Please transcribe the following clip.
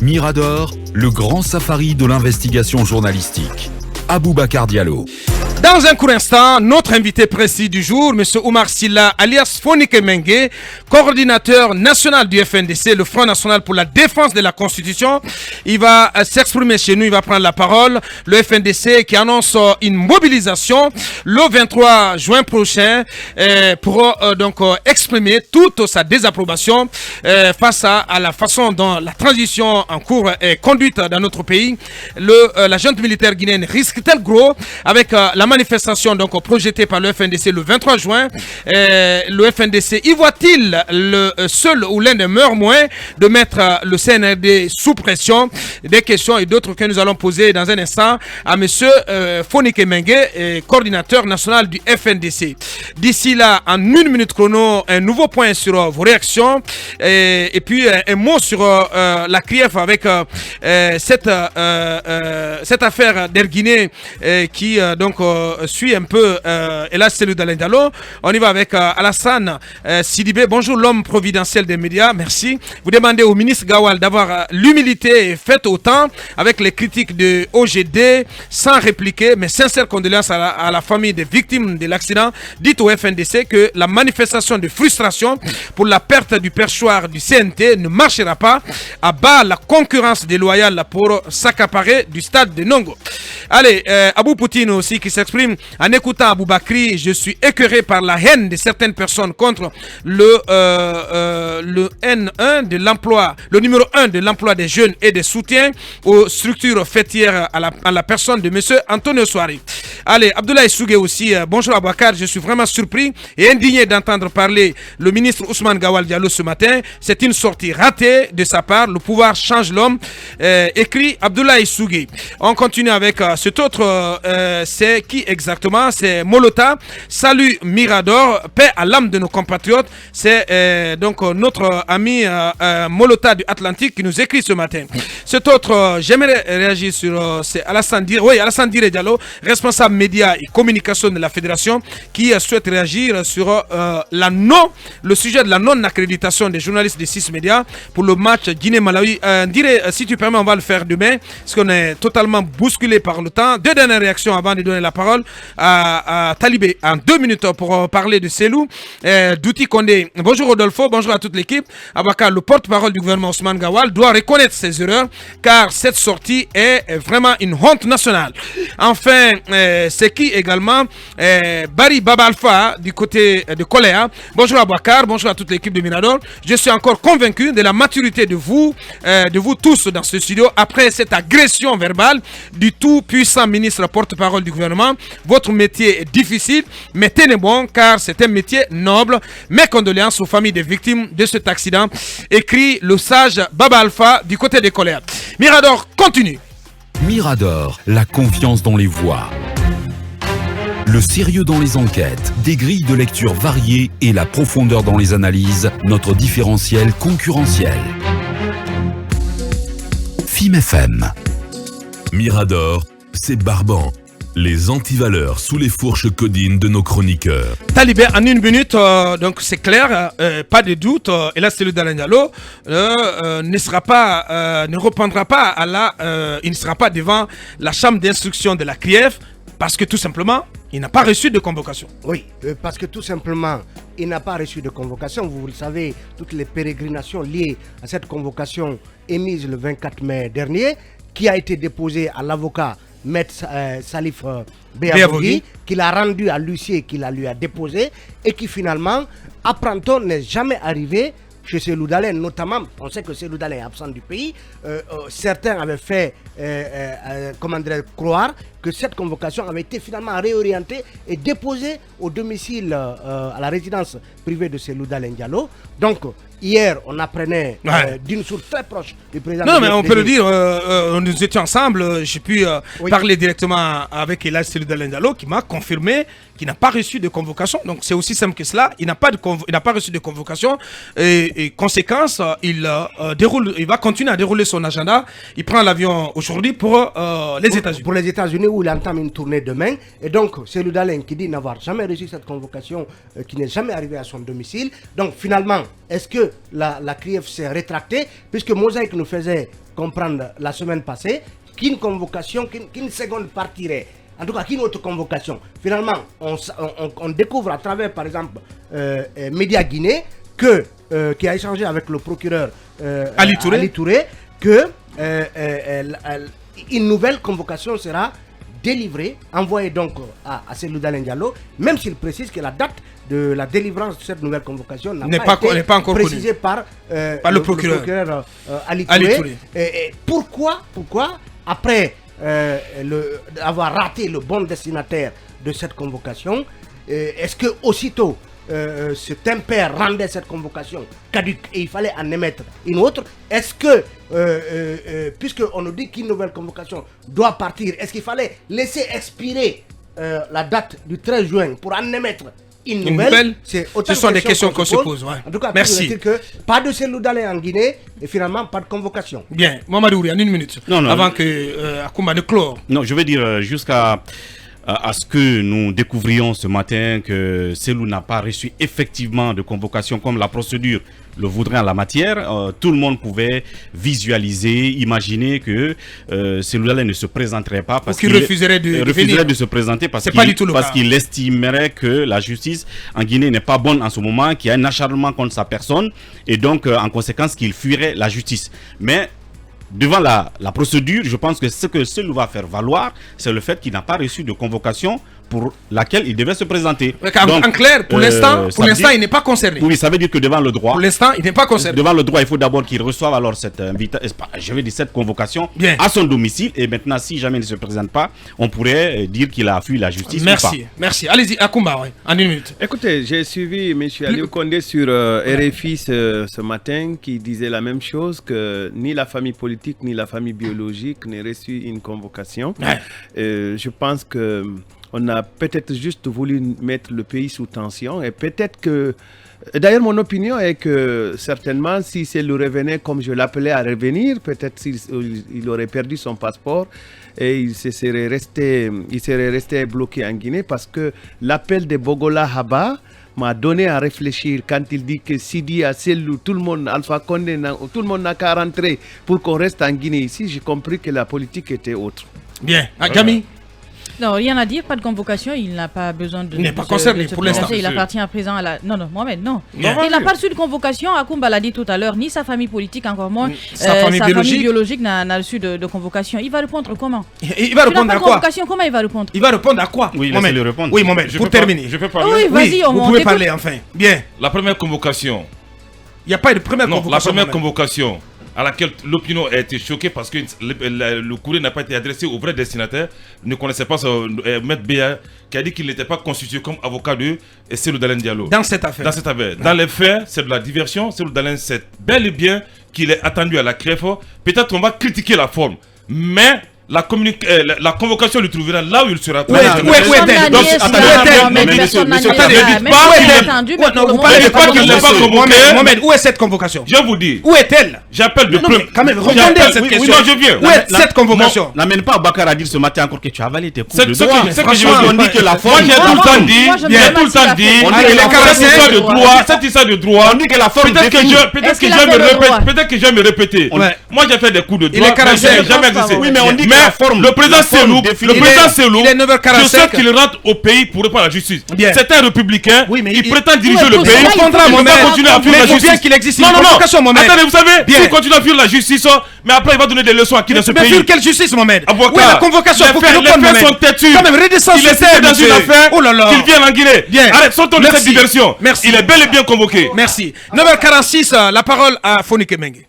Mirador, le grand safari de l'investigation journalistique. Aboubacar Diallo. Dans un court instant, notre invité précis du jour, M. Oumar Silla, alias Fonike Mengue, coordinateur national du FNDC, le Front National pour la Défense de la Constitution. Il va s'exprimer chez nous, il va prendre la parole. Le FNDC qui annonce une mobilisation le 23 juin prochain pour donc exprimer toute sa désapprobation face à la façon dont la transition en cours est conduite dans notre pays. La junte militaire guinéenne risque-t-elle gros avec la manifestation donc projetée par le FNDC le 23 juin. Le FNDC y voit-il le seul ou l'un des meilleurs moyens de mettre le CNRD sous pression? Des questions et d'autres que nous allons poser dans un instant à monsieur Fonike Mengue, coordinateur national du FNDC. D'ici là, en 1 minute chrono, un nouveau point sur vos réactions et puis un mot sur la CRIEF avec cette affaire d'Erguiné qui donc suit un peu Elas Selou Dalen Diallo. On y va avec Alassane Sidibé. Bonjour l'homme providentiel des médias, merci. Vous demandez au ministre Gawal d'avoir l'humilité faite autant avec les critiques de OGD sans répliquer, mais sincères condoléances à la famille des victimes de l'accident. Dites au FNDC que la manifestation de frustration pour la perte du perchoir du CNT ne marchera pas. À bas la concurrence déloyale pour s'accaparer du stade de Nongo. Allez, Abou Poutine aussi qui s'exprime en écoutant Aboubakri. Je suis écœuré par la haine de certaines personnes contre le N1 de l'emploi, le numéro 1 de l'emploi des jeunes et des soutiens aux structures fêtières à la personne de monsieur Antonio Soari. Allez, Abdoulaye Sougué aussi, bonjour Aboubakar, je suis vraiment surpris et indigné d'entendre parler le ministre Ousmane Gawal Diallo ce matin. C'est une sortie ratée de sa part, le pouvoir change l'homme, écrit Abdoulaye Sougué. On continue avec cet autre, c'est qui exactement? C'est Molota. Salut Mirador, paix à l'âme de nos compatriotes. C'est donc notre ami Molota du Atlantique qui nous écrit ce matin. Cet autre, j'aimerais réagir sur, c'est Alassane Dire, oui, Alassane Dire Diallo, responsable médias et communication de la fédération, qui souhaite réagir sur le sujet de la non-accréditation des journalistes de 6 médias pour le match Guinée-Malawi. Dire, si tu permets, on va le faire demain, parce qu'on est totalement bousculé par le temps. Deux dernières réactions avant de donner la parole à Talibé en 2 minutes pour parler de Selou. Douti Kondé, bonjour Rodolfo, bonjour à toute l'équipe. Abakar, le porte-parole du gouvernement Ousmane Gawal, doit reconnaître ses erreurs car cette sortie est vraiment une honte nationale. Enfin, c'est qui également Barry Baba Alpha du côté de Koléa. Bonjour Abakar, bonjour à toute l'équipe de Mirador. Je suis encore convaincu de la maturité de vous tous dans ce studio après cette agression verbale du tout puissant ministre porte-parole du gouvernement. Votre métier est difficile, mais tenez bon car c'est un métier noble. Mes condoléances aux familles des victimes de cet accident, écrit le sage Baba Alpha du côté des Koléa. Mirador continue. Mirador, la confiance dans les voix. Le sérieux dans les enquêtes, des grilles de lecture variées et la profondeur dans les analyses, notre différentiel concurrentiel. FIM FM. Mirador, c'est barbant. Les antivaleurs sous les fourches codines de nos chroniqueurs. Talibé, en 1 minute, donc c'est clair, pas de doute, et là c'est le Dalen Diallo, ne reprendra pas il ne sera pas devant la chambre d'instruction de la CRIEF parce que tout simplement, il n'a pas reçu de convocation. Oui, parce que tout simplement, il n'a pas reçu de convocation. Vous le savez, toutes les pérégrinations liées à cette convocation émise le 24 mai dernier, qui a été déposée à l'avocat Maître Salif Béavogui, qu'il a rendu à l'huissier, qu'il lui a déposé, et qui finalement, apprend-on, n'est jamais arrivé chez Selou Dalen, notamment. On sait que Selou Dalen est absent du pays. Certains avaient fait croire que cette convocation avait été finalement réorientée et déposée au domicile, à la résidence privée de Selou Dalen Diallo. Donc, hier, on apprenait d'une source très proche du président. Non, mais on peut le dire, nous étions ensemble, j'ai pu parler directement avec Elas Selou Dalen Diallo qui m'a confirmé qu'il n'a pas reçu de convocation. Donc c'est aussi simple que cela, il n'a pas reçu de convocation et conséquence, il va continuer à dérouler son agenda. Il prend l'avion aujourd'hui pour les États-Unis. Pour les États-Unis où il entame une tournée demain. Et donc, Selou Dalen qui dit n'avoir jamais reçu cette convocation, qui n'est jamais arrivée à son domicile. Donc finalement, est-ce que la CRIEF s'est rétractée, puisque Mosaïque nous faisait comprendre la semaine passée qu'une convocation, qu'une seconde partirait. En tout cas, qu'une autre convocation. Finalement, on découvre à travers, par exemple, Média Guinée, qui a échangé avec le procureur Ali Touré, que une nouvelle convocation sera délivrée, envoyée donc à Cellou Dalein Diallo, même s'il précise que la date de la délivrance de cette nouvelle convocation n'est pas encore précisée par le procureur Ali Touré. Et pourquoi, après avoir raté le bon destinataire de cette convocation, est-ce que aussitôt cet impair rendait cette convocation caduque et il fallait en émettre une autre? Est-ce que, puisqu'on nous dit qu'une nouvelle convocation doit partir, est-ce qu'il fallait laisser expirer la date du 13 juin pour en émettre une nouvelle? Ce sont des questions qu'on se pose. Ouais. En tout cas, merci. Dire que pas de Cellou Dalein en Guinée et finalement pas de convocation. Bien, Mamadou, en une minute, avant que Akoumba ne clore. Non, je veux dire jusqu'à ce que nous découvrions ce matin que Cellou n'a pas reçu effectivement de convocation comme la procédure le voudrait en la matière, tout le monde pouvait visualiser, imaginer que Cellou Dalein ne se présenterait pas parce qu'il refuserait de se présenter parce qu'il estimerait que la justice en Guinée n'est pas bonne en ce moment, qu'il y a un acharnement contre sa personne et donc en conséquence qu'il fuirait la justice. Mais devant la procédure, je pense que ce que Cellou va faire valoir, c'est le fait qu'il n'a pas reçu de convocation pour laquelle il devait se présenter. Donc, en clair, pour l'instant, il n'est pas concerné. Oui, ça veut dire que devant le droit, pour l'instant, il n'est pas concerné. Devant le droit, il faut d'abord qu'il reçoive alors cette invitation, cette convocation à son domicile. Et maintenant, si jamais il ne se présente pas, on pourrait dire qu'il a fui la justice. Merci. Allez-y, Akoumba, en une minute. Écoutez, j'ai suivi M. Aliou Condé sur RFI ce matin qui disait la même chose, que ni la famille politique ni la famille biologique n'ait reçu une convocation. Je pense que on a peut-être juste voulu mettre le pays sous tension et peut-être que... D'ailleurs, mon opinion est que certainement, si Cellou revenait comme je l'appelais à revenir, peut-être il aurait perdu son passeport et il serait resté bloqué en Guinée parce que l'appel de Bogola Haba m'a donné à réfléchir quand il dit que Sidi, Cellou, tout le monde, Alpha Condé, tout le monde n'a qu'à rentrer pour qu'on reste en Guinée ici. J'ai compris que la politique était autre. Bien. Gami? Non, rien à dire, pas de convocation, il n'a pas besoin de... Il n'est pas concerné pour l'instant. Il appartient à présent à la... Non, Mohamed, non. Il n'a pas reçu de convocation, Akoumba l'a dit tout à l'heure, ni sa famille politique, encore moins sa famille biologique n'a reçu de convocation. Il va répondre comment? Il va répondre à quoi? Comment il va répondre? Il va répondre à quoi? Oui, laissez-le répondre. Oui, Mohamed, pour terminer. Je peux parler? Oui, vas-y, vous pouvez parler enfin. Bien. La première convocation. Il n'y a pas de première convocation. La première convocation à laquelle l'opinion a été choquée parce que le courrier n'a pas été adressé au vrai destinataire, ne connaissait pas Maître Béa, qui a dit qu'il n'était pas constitué comme avocat de Cellou Dalein Diallo. Dans cette affaire. Dans les faits, c'est de la diversion. Cellou Dalein sait bel et bien qu'il est attendu à la CREF. Peut-être on va critiquer la forme, mais la convocation lui trouvera là où il sera. Où est-elle? Donc, Vous parlez pas qu'il n'est pas convoqué. Mohamed, où est cette convocation? Je vous dis. Où est-elle? J'appelle de preuve. Quand même, répondez à cette question. Je viens. Où est cette convocation? N'amène pas Bakar à dire ce matin encore que tu as avalé tes coups de droit. C'est que je me dis que la forme... Moi, j'ai tout le temps dit, on dit que les caractères de droit, cette histoire de droit, on dit que la forme peut-être que je vais me répéter. Moi, j'ai fait des coups de droit, mais je n'ai jamais exercé. Oui, mais on dit que la forme... Le président Cellou, je sais qu'il rentre au pays pour répondre à la justice. C'est un républicain, il prétend diriger le pays. Il va continuer à fuir la justice. Qu'il existe une convocation, Mohamed. Attendez, vous savez, s'il continue à fuir la justice, mais après il va donner des leçons à qui dans ce pays? Mais fuir quelle justice, Mohamed? Où est la convocation? Les faits sont têtus. Quand même, redescends il est dans une affaire qu'il vient en Guinée. Arrête, sortons de cette diversion. Il est bel et bien convoqué. Merci. 9h46, la parole à Fonike Mengue.